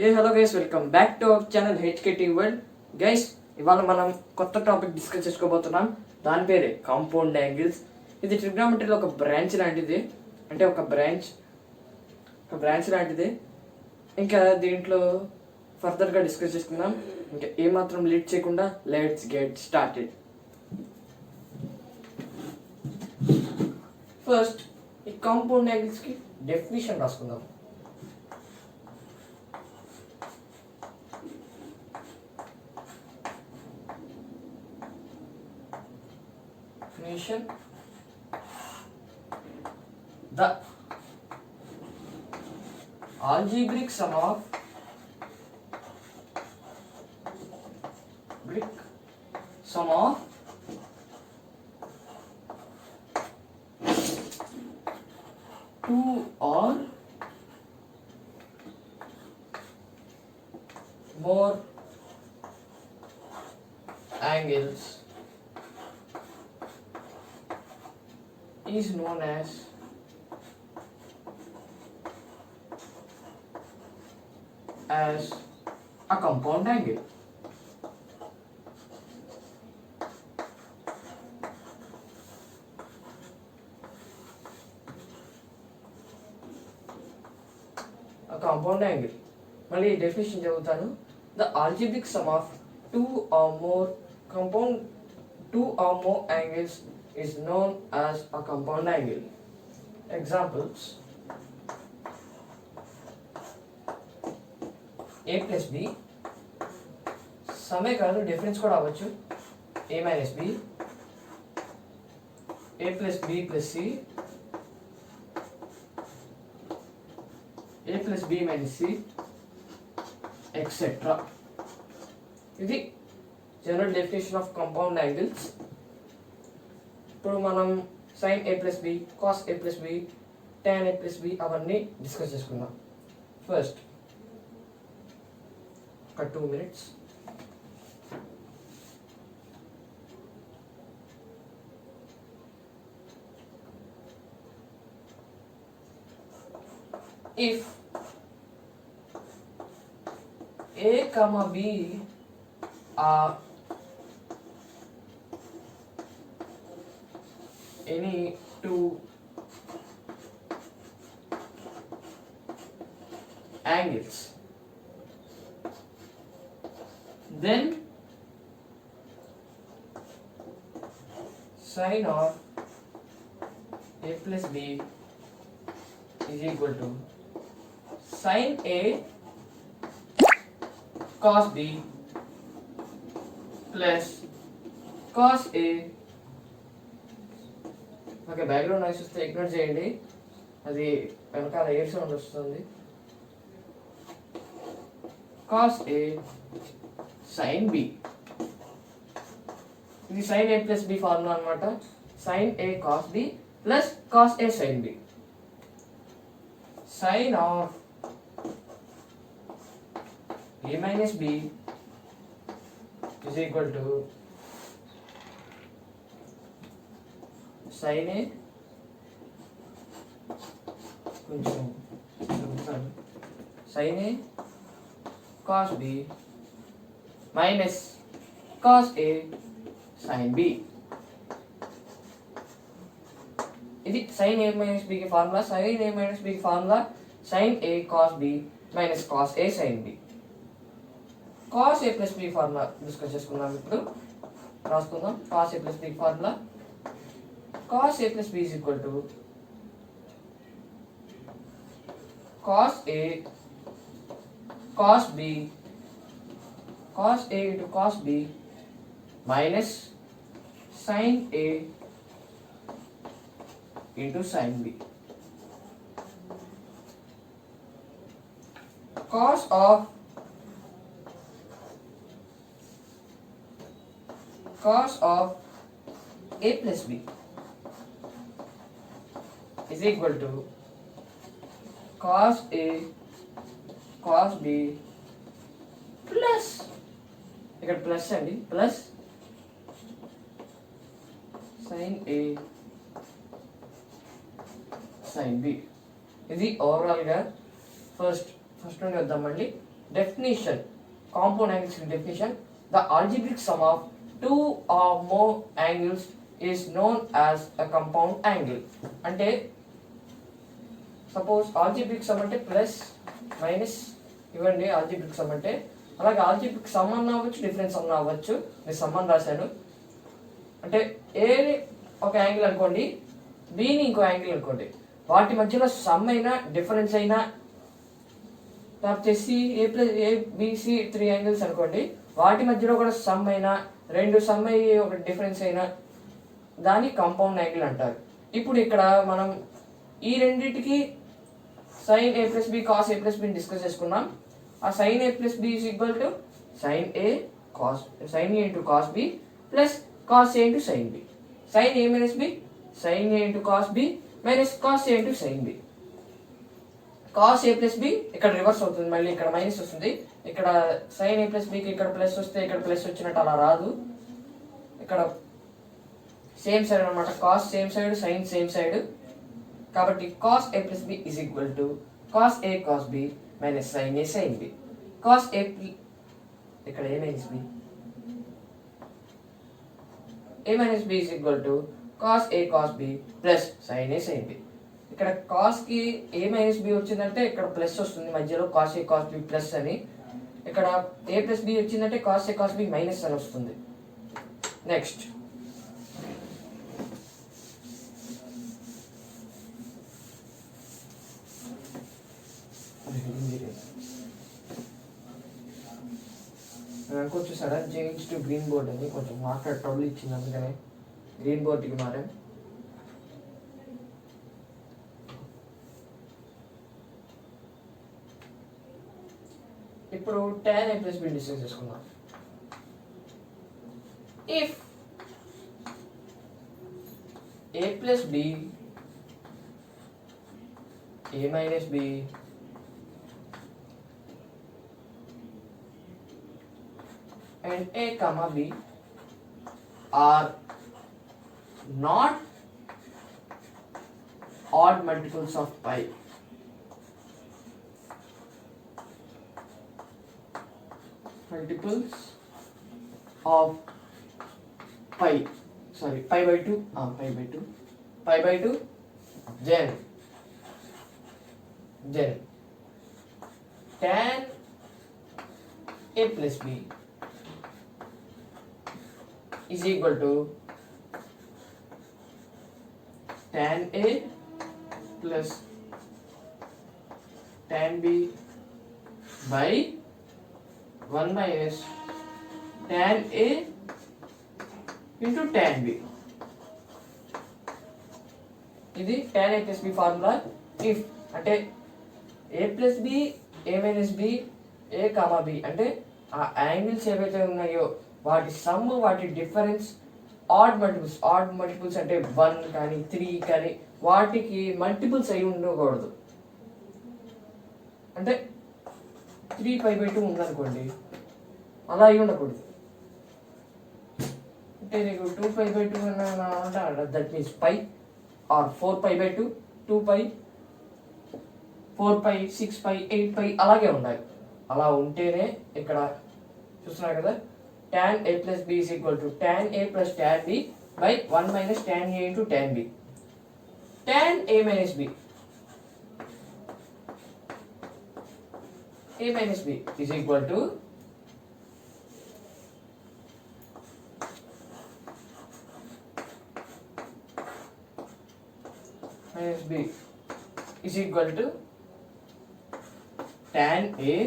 Hello guys, welcome back to our channel HKT world. Guys, ఇవాళ మనం కొత్త topic discuss చేసుకోబోతున్నాం. దాని పేరే కాంపౌండ్ యాంగిల్స్. ఇది ట్రిగ్నామెట్రీలో ఒక బ్రాంచ్ లాంటిది, అంటే ఒక బ్రాంచ్ లాంటిది. ఇంకా దీంట్లో ఫర్దర్గా డిస్కస్ చేసుకుందాం. ఇంకా ఏమాత్రం లేట్ చేయకుండా లెట్స్ గెట్ స్టార్టెడ్. ఫస్ట్ ఈ కాంపౌండ్ యాంగిల్స్కి డెఫినిషన్ రాసుకుందాం. The algebraic sum of two or more angles is known as a compound angle. A compound angle. మళ్ళీ డెఫినేషన్ చెబుతాను. The algebraic sum of two or more angles is known as a compound angle. Examples: a plus b, సమే కాదు difference కూడా అవ్వచ్చు, a minus b, a plus b plus c, a plus b minus c, etc. ఇది general definition of compound angles. ఇప్పుడు మనం sin a plus b, cos a plus b, tan a plus b అవన్నీ discuss చేసుకుందాం. First ఒక 2 minutes. If a comma b are any two angles, then sin of a plus b is equal to sin a cos b plus cos a. Okay, background noise వస్తే ignore చేయండి, అది వెనకాల air sound వస్తుంది. cos a sin b, ఇది sin a plus b formula అన్నమాట. sin a cos b plus cos a sin b. sin of a minus b is equal to sin a, కొంచెం sin a cos b minus cos a sin b. ఇది sin a minus b కి formula. sin a minus b కి formula sin a cos b minus cos a sin b. cos a plus b formula discuss చేసుకుందాం. ఇప్పుడు రాసుకుందాం. cos a plus b formula cos a plus b is equal to cos a cos b cos a into cos b minus sin a into sin b. cos of a plus b is equal to cos a cos b plus, ఇక్కడ plus అండి, plus sin a sin b. ఇది ఓవరాల్గా first నుండి వద్దామండి. definition, compound angles definition, the algebraic sum of two or more angles is known as a compound angle. అంటే suppose algebraic some అంటే plus minus ఇవ్వండి algebraic some అంటే, అలాగే algebraic some అన్న అవ్వచ్చు, డిఫరెన్స్ అన్న అవ్వచ్చు. నేను సమ్ అని రాశాను. అంటే ఏని ఒక యాంగిల్ అనుకోండి, బిని ఇంకో యాంగిల్ అనుకోండి, వాటి మధ్యలో సమ్ అయినా డిఫరెన్స్ అయినా, లేకపోతే ఏబిసి 3 యాంగిల్స్ అనుకోండి, వాటి మధ్యలో కూడా సమ్ అయినా, రెండు సమ్ అయ్యి ఒక డిఫరెన్స్ అయినా దాన్ని కాంపౌండ్ యాంగిల్ అంటారు. ఇప్పుడు ఇక్కడ మనం ఈ రెండింటికి sin a plus b cos a plus b discuss చేసుకున్నాం. ఆ sin a plus b is equal to sin a into cos b plus cos a into sin b. sin a minus b sin a into cos b minus cos a into sin b. cos a plus b ఇక్కడ reverse అవుతుంది, మళ్ళీ ఇక్కడ minus వస్తుంది. ఇక్కడ sin a plus b కి ఇక్కడ plus వస్తే ఇక్కడ ప్లస్ వచ్చినట్టు అలా రాదు. ఇక్కడ సేమ్ సైడ్ అనమాట, cos same side, sin same side. కాబట్టి cos a plus b is equal to cos a cos b minus sin a sin b. cos a ఇక్కడ a minus b, a minus b is equal to cos a cos b plus sin a sin b. ఇక్కడ cos కి a minus b వచ్చిందంటే ఇక్కడ plus వస్తుంది మధ్యలో, cos a cos b plus అని. ఇక్కడ a plus b వచ్చిందంటే cos a cos b minus అని వస్తుంది. నెక్స్ట్ అనుకోవచ్చు sudden change to green board అని, కొంచెం మాట్లాడే ట్రబుల్ ఇచ్చింది, అందుకనే గ్రీన్ బోర్డ్కి మారాం. ఇప్పుడు tan a plus b discuss చేసుకుందాం. If a plus b a minus b and a comma b are not odd multiples of pi, multiples of pi, sorry, pi by 2, pi by 2, then tan a plus b is equal to tan a plus tan b by 1 minus tan a into tan b. ఇది tan a plus b formula. If అంటే a plus b a minus b a comma b అంటే ఆ angles ఏవైతే ఉన్నాయో వాటి some, వాటి difference add multiples అంటే 1 కానీ 3 కానీ వాటికి మల్టిపుల్స్ అయి ఉండకూడదు. అంటే 3 pi by 2 ఉందనుకోండి, అలా అయి ఉండకూడదు. అంటే నీకు 2 pi by 2 అంటే that means pi or 4 pi by 2, 2 pi, 4 pi, 6 pi, 8 pi అలాగే ఉండాలి. అలా ఉంటేనే ఇక్కడ చూస్తున్నారు కదా, tan a plus b is equal to tan a plus tan b by 1 minus tan a into tan b. tan a minus b is equal to minus b is equal to tan a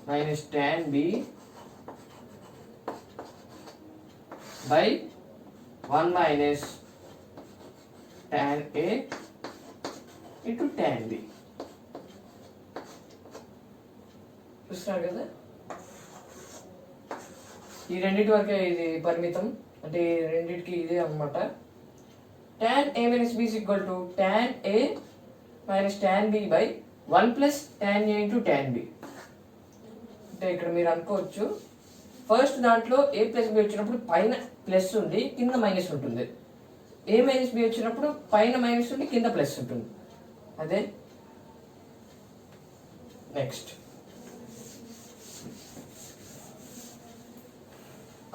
minus tan b by 1 minus tan a into tan b. చూస్తున్నారు కదా, ఈ రెండింటి వరకే ఇది పరిమితం, అంటే రెండింటికి ఇదే అన్నమాట. tan a minus b is equal to tan a minus tan b by 1 plus tan a into tan b. అంటే ఇక్కడ మీరు అనుకోవచ్చు, ఫస్ట్ దాంట్లో a plus b వచ్చినప్పుడు పైన ప్లస్ ఉంది, కింద మైనస్ ఉంటుంది. a minus b వచ్చినప్పుడు పైన మైనస్ ఉంది, కింద ప్లస్ ఉంటుంది. అదే next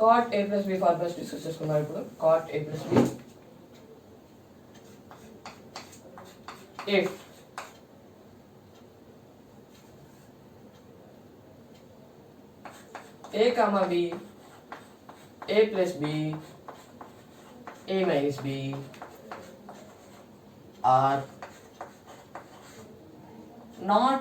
cot a plus b formulas discuss చేసుకుందాం ఇప్పుడు. cot a plus b if a comma b, a plus b, a minus b are not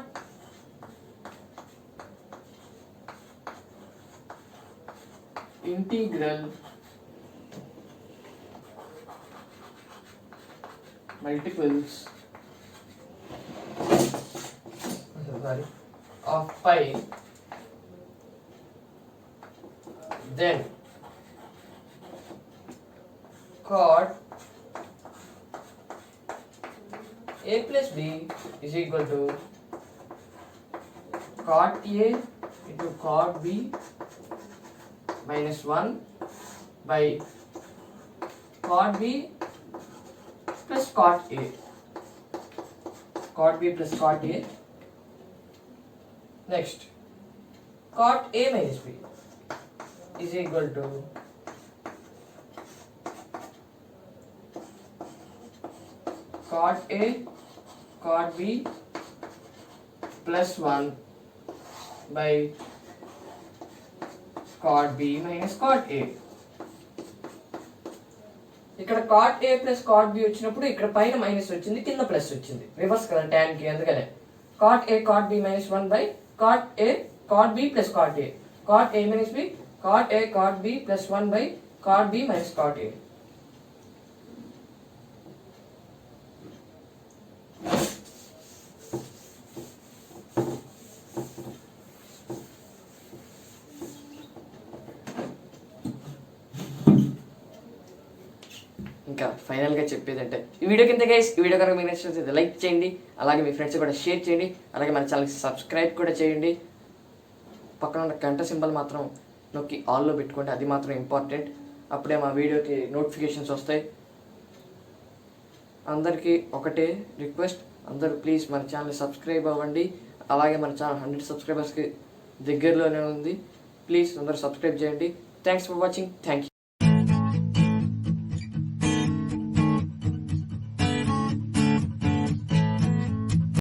integral multiples of pi, then cot a plus b is equal to cot a into cot b minus 1 by cot b plus cot a. Cot b plus cot a. Next, cot a minus b is equal to cot a cot b plus 1 by cot b minus cot a. ఇక్కడ cot a plus cot b వచ్చినప్పుడు ఇక్కడ పైన minus వచ్చింది, కింద plus వచ్చింది, reverse కదా tan కి, అందుకనే cot a cot b minus 1 by cot a cot b plus cot a. cot a minus b, cot a cot b plus 1 by cot b minus cot a. ఇంకా ఫైనల్గా చెప్పేది అంటే ఈ video కింద guys, ఈ video కనుక మీకు నచ్చినట్లయితే లైక్ చేయండి, అలాగే మీ ఫ్రెండ్స్ కూడా షేర్ చేయండి, అలాగే మన ఛానల్కి సబ్స్క్రైబ్ కూడా చేయండి. పక్కన ఉన్న గంట సింబల్ మాత్రం నొక్కి ఆల్లో పెట్టుకోండి, అది మాత్రం ఇంపార్టెంట్. అప్పుడే మా వీడియోకి నోటిఫికేషన్స్ వస్తాయి. అందరికీ ఒకటే రిక్వెస్ట్, అందరూ ప్లీజ్ మన ఛానల్ సబ్స్క్రైబ్ అవ్వండి. అలాగే మన ఛానల్ 100 సబ్స్క్రైబర్స్కి దగ్గరలోనే ఉంది. ప్లీజ్ అందరూ సబ్స్క్రైబ్ చేయండి. Thanks for watching. Thank you.